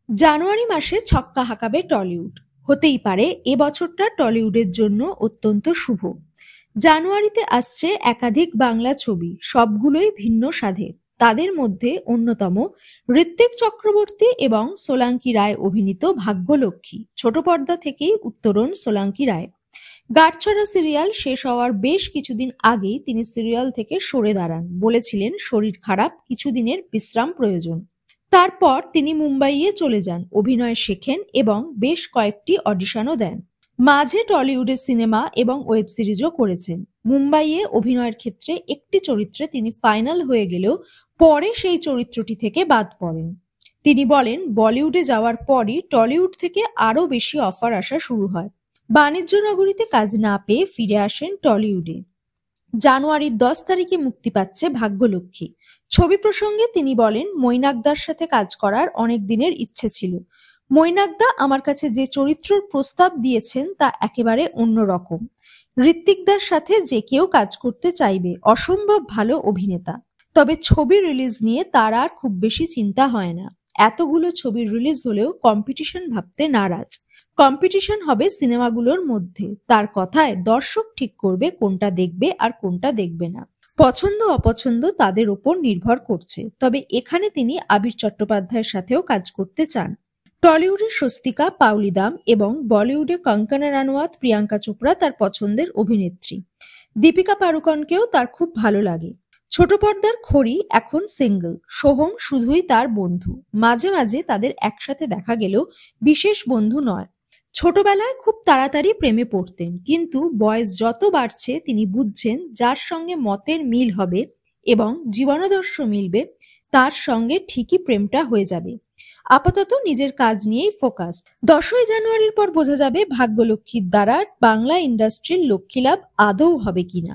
জানুয়ারি মাসে ছক্কা হাঁকাবে টলিউড। হতেই পারে এ বছরটা টলিউডের জন্য অত্যন্ত শুভ। জানুয়ারিতে আসছে একাধিক বাংলা ছবি, সবগুলোই ভিন্ন স্বাদের। তাদের মধ্যে অন্যতম ঋত্বিক চক্রবর্তী এবং সোলাঙ্কি রায় অভিনীত ভাগ্যলক্ষ্মী। ছোট পর্দা থেকেই উত্তরণ সোলাঙ্কি রায়। গাঁটছড়া সিরিয়াল শেষ হওয়ার বেশ কিছুদিন আগেই তিনি সিরিয়াল থেকে সরে দাঁড়ান, বলেছিলেন শরীর খারাপ, কিছুদিনের বিশ্রাম প্রয়োজন। তারপর তিনি মুম্বাইয়ে চলে যান, অভিনয় শেখেন এবং বেশ কয়েকটি অডিশনও দেন। মাঝে টলিউডে সিনেমা এবং ওয়েব সিরিজও করেছেন। মুম্বাইয়ে অভিনয়ের ক্ষেত্রে একটি চরিত্রে তিনি ফাইনাল হয়ে গেলেও পরে সেই চরিত্রটি থেকে বাদ পড়েন। তিনি বলেন, বলিউডে যাওয়ার পরই টলিউড থেকে আরও বেশি অফার আসা শুরু হয়। বাণিজ্য নগরীতে কাজ না পেয়ে ফিরে আসেন টলিউডে। জানুয়ারির 10 তারিখে মুক্তি পাচ্ছে ভাগ্যলক্ষ্মী। ছবি প্রসঙ্গে তিনি বলেন, মৈনাকদার সাথে কাজ করার অনেক দিনের ইচ্ছে ছিল। মৈনাকদা আমার কাছে যে চরিত্রের প্রস্তাব দিয়েছেন তা একেবারে অন্যরকম। ঋত্বিকদার সাথে যে কেউ কাজ করতে চাইবে, অসম্ভব ভালো অভিনেতা। তবে ছবি রিলিজ নিয়ে তার আর খুব বেশি চিন্তা হয় না। এতগুলো ছবির রিলিজ হলেও কম্পিটিশন ভাবতে নারাজ। কম্পিটিশন হবে সিনেমাগুলোর মধ্যে। তার কথায় দর্শক ঠিক করবে কোনটা দেখবে আর কোনটা দেখবে না। পছন্দ অপছন্দ তাদের ওপর নির্ভর করছে। তবে এখানে তিনি আবির চট্টোপাধ্যায়ের সাথেও কাজ করতে চান। টলিউডে স্বস্তিকা, পাওলি দাম এবং বলিউডে কঙ্কনা রানাওয়াত, প্রিয়াঙ্কা চোপড়া তার পছন্দের অভিনেত্রী। দীপিকা পাড়ুকোনকেও তার খুব ভালো লাগে। ছোট পর্দার খড়ি এখন সিঙ্গল। সোহম শুধুই তার বন্ধু। মাঝে মাঝে তাদের একসাথে দেখা গেলেও বিশেষ বন্ধু নয়। ছোটবেলায় খুব তাড়াতাড়ি প্রেমে পড়তেন, কিন্তু বয়স যত বাড়ছে তিনি বুঝছেন যার সঙ্গে মতের মিল হবে এবং জীবনাদর্শ মিলবে তার সঙ্গে ঠিকই প্রেমটা হয়ে যাবে। আপাতত নিজের কাজ নিয়েই ফোকাস। 10ই জানুয়ারির পর বোঝা যাবে ভাগ্যলক্ষ্মীর দ্বারা বাংলা ইন্ডাস্ট্রির লক্ষ্মী লাভ আদৌ হবে কিনা।